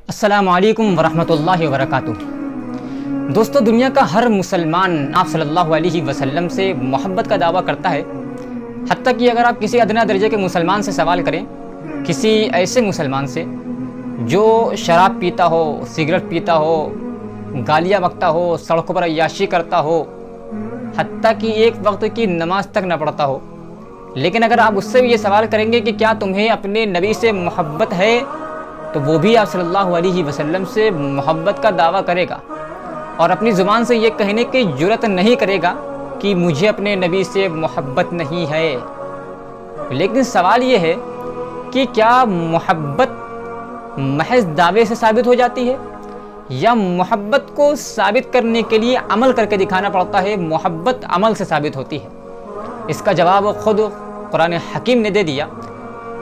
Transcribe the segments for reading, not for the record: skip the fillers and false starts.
السلام علیکم ورحمۃ اللہ وبرکاتہ۔ دوستو، دنیا کا ہر مسلمان آپ صلی اللہ علیہ وسلم سے محبت کا دعویٰ کرتا ہے، حتیٰ کہ اگر آپ کسی ادنا درجے کے مسلمان سے سوال کریں، کسی ایسے مسلمان سے جو شراب پیتا ہو، سگریٹ پیتا ہو، گالیاں بکتا ہو، سڑکوں پر عیاشی کرتا ہو، حتیٰ کہ ایک وقت کی نماز تک نہ پڑھتا ہو، لیکن اگر آپ اس سے بھی یہ سوال کریں گے کہ کیا تمہیں اپنے نبی سے محبت ہے، تو وہ بھی آپ صلی اللہ علیہ وسلم سے محبت کا دعویٰ کرے گا اور اپنی زبان سے یہ کہنے کی جرات نہیں کرے گا کہ مجھے اپنے نبی سے محبت نہیں ہے۔ لیکن سوال یہ ہے کہ کیا محبت محض دعوے سے ثابت ہو جاتی ہے یا محبت کو ثابت کرنے کے لیے عمل کر کے دکھانا پڑتا ہے؟ محبت عمل سے ثابت ہوتی ہے۔ اس کا جواب خود قرآن حکیم نے دے دیا۔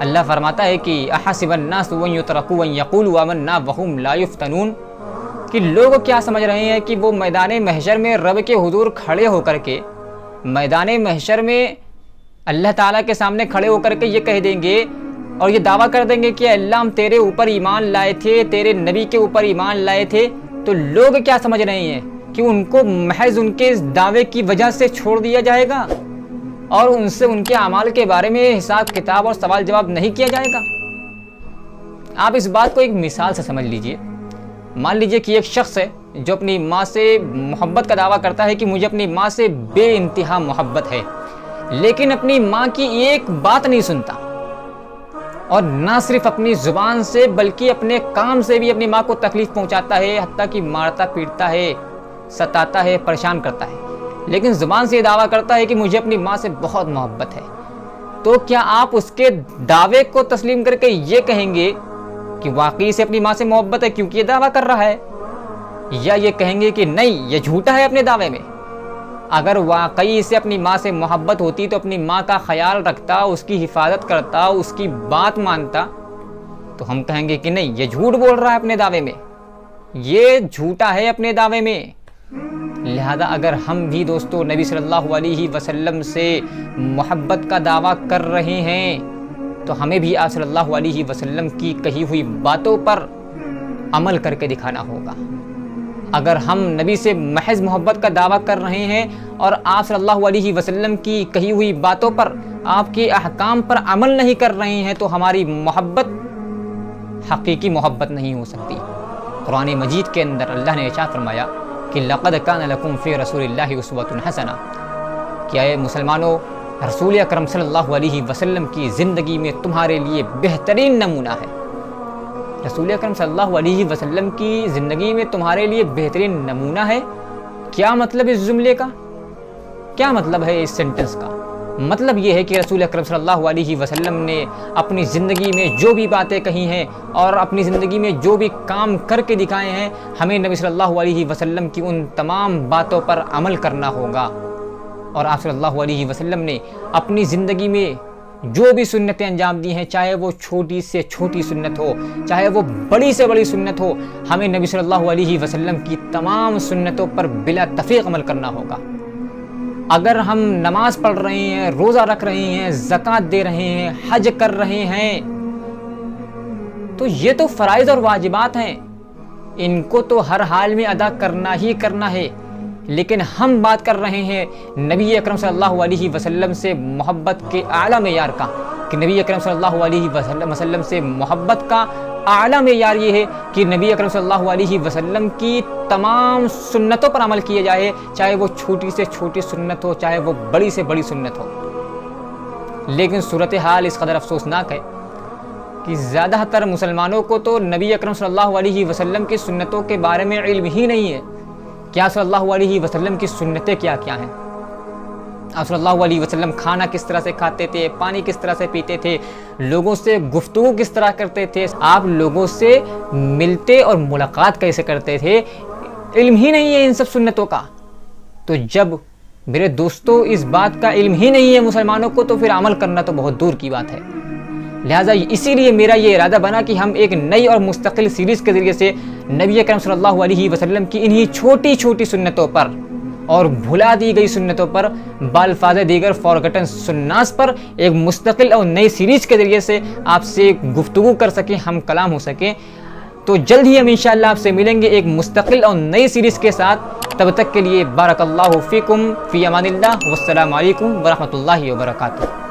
اللہ فرماتا ہے کہ احسب الناس ان یترکوا ان یقولوا آمنا وهم لا یفتنون، کہ لوگ کیا سمجھ رہے ہیں کہ وہ میدان محشر میں رب کے حضور کھڑے ہو کر کے، میدان محشر میں اللہ تعالیٰ کے سامنے کھڑے ہو کر کے یہ کہہ دیں گے اور یہ دعویٰ کر دیں گے کہ اللہ ہم تیرے اوپر ایمان لائے تھے، تیرے نبی کے اوپر ایمان لائے تھے، تو لوگ کیا سمجھ رہے ہیں کہ ان کو محض ان کے اس دعوے کی وجہ سے چھوڑ دیا جائے گا اور ان سے ان کے اعمال کے بارے میں حساب کتاب اور سوال جواب نہیں کیا جائے گا؟ آپ اس بات کو ایک مثال سے سمجھ لیجئے۔ مان لیجئے کہ ایک شخص ہے جو اپنی ماں سے محبت کا دعویٰ کرتا ہے کہ مجھے اپنی ماں سے بے انتہا محبت ہے، لیکن اپنی ماں کی ایک بات نہیں سنتا، اور نہ صرف اپنی زبان سے بلکہ اپنے کام سے بھی اپنی ماں کو تکلیف پہنچاتا ہے، حتیٰ کہ مارتا پیٹتا ہے، ستاتا ہے، پریشان کرتا ہے، لیکن زبان سے یہ دعویٰ کرتا ہے کہ مجھے اپنی ماں سے بہت محبت ہے۔ تو کیا آپ اس کے دعوے کو تسلیم کر کے یہ کہیں گے کہ واقعی سے اپنی ماں سے محبت ہے کیونکہ یہ دعویٰ کر رہا ہے، یا یہ کہیں گے کہ نہیں، یہ جھوٹا ہے اپنے دعوے میں؟ اگر واقعی سے اپنی ماں سے محبت ہوتی تو اپنی ماں کا خیال رکھتا، اس کی حفاظت کرتا، اس کی بات مانتا، تو ہم کہیں گے کہ نہیں، یہ جھوٹ بول رہا ہے اپنے دعوے میں، یہ جھوٹا ہے اپنے دعوے میں۔ لہذا اگر ہم بھی دوستو نبی صلی اللہ علیہ وسلم سے محبت کا دعویٰ کر رہے ہیں تو ہمیں بھی آپ صلی اللہ علیہ وسلم کی کہی ہوئی باتوں پر عمل کر کے دکھانا ہوگا۔ اگر ہم نبی سے محض محبت کا دعویٰ کر رہے ہیں اور آپ صلی اللہ علیہ وسلم کی کہی ہوئی باتوں پر، آپ کے احکام پر عمل نہیں کر رہے ہیں تو ہماری محبت حقیقی محبت نہیں ہو سکتی۔ قرآن مجید کے اندر اللہ نے ارشاد فرمایا کہ لقد کان لکم فی رسول اللہ اسوۃ حسنہ، کہ اے مسلمانوں، رسول اکرم صلی اللہ علیہ وسلم کی زندگی میں تمہارے لیے بہترین نمونہ ہے۔ رسول اکرم صلی اللہ علیہ وسلم کی زندگی میں تمہارے لیے بہترین نمونہ ہے۔ کیا مطلب اس جملے کا؟ کیا مطلب ہے اس سینٹنس کا؟ مطلب یہ ہے کہ رسول اکرم صلی اللہ علیہ وسلم نے اپنی زندگی میں جو بھی باتیں کہی ہیں اور اپنی زندگی میں جو بھی کام کر کے دکھائے ہیں، ہمیں نبی صلی اللہ علیہ وسلم کی ان تمام باتوں پر عمل کرنا ہوگا۔ اور آپ صلی اللہ علیہ وسلم نے اپنی زندگی میں جو بھی سنتیں انجام دی ہیں، چاہے وہ چھوٹی سے چھوٹی سنت ہو، چاہے وہ بڑی سے بڑی سنت ہو، ہمیں نبی صلی اللہ علیہ وسلم کی تمام سنتوں پر بلا تفریق عمل کرنا ہوگا۔ اگر ہم نماز پڑھ رہے ہیں، روزہ رکھ رہے ہیں، زکوٰۃ دے رہے ہیں، حج کر رہے ہیں، تو یہ تو فرائض اور واجبات ہیں، ان کو تو ہر حال میں ادا کرنا ہی کرنا ہے۔ لیکن ہم بات کر رہے ہیں نبی اکرم صلی اللہ علیہ وسلم سے محبت کے اعلیٰ معیار کا، کہ نبی اکرم صلی اللہ علیہ وسلم سے محبت کا اعلیٰ معیار یہ ہے کہ نبی اکرم صلی اللہ علیہ وسلم کی تمام سنتوں پر عمل کیا جائے، چاہے وہ چھوٹی سے چھوٹی سنت ہو، چاہے وہ بڑی سے بڑی سنت ہو۔ لیکن صورتحال اس قدر افسوسناک ہے کہ زیادہ تر مسلمانوں کو تو نبی اکرم صلی اللہ علیہ وسلم کی سنتوں کے بارے میں علم ہی نہیں ہے۔ کیا صلی اللہ علیہ وسلم کی سنتیں کیا کیا ہیں؟ آپ صلی اللہ علیہ وسلم کھانا کس طرح سے کھاتے تھے، پانی کس طرح سے پیتے تھے، لوگوں سے گفتگو کس طرح کرتے تھے، آپ لوگوں سے ملتے اور ملاقات کیسے کرتے تھے، علم ہی نہیں ہے ان سب سنتوں کا۔ تو جب میرے دوستوں اس بات کا علم ہی نہیں ہے مسلمانوں کو، تو پھر عمل کرنا تو بہت دور کی بات ہے۔ لہٰذا اسی لیے میرا یہ ارادہ بنا کہ ہم ایک نئی اور مستقل سیریز کے ذریعے سے نبی اکرم صلی اللہ علیہ وسلم کی انہی چھوٹی چھوٹی سنتوں پر اور بھلا دی گئی سنتوں پر، بالفاظ دیگر فارگٹن سناس پر ایک مستقل اور نئی سیریز کے ذریعے سے آپ سے گفتگو کر سکیں، ہم کلام ہو سکیں، تو جلد ہی ہم انشاءاللہ آپ سے ملیں گے ایک مستقل اور نئی سیریز کے ساتھ۔ تب تک کے لیے بارک اللہ فیکم، فی امان اللہ، والسلام علیکم ورحمۃ اللہ وبرکاتہ۔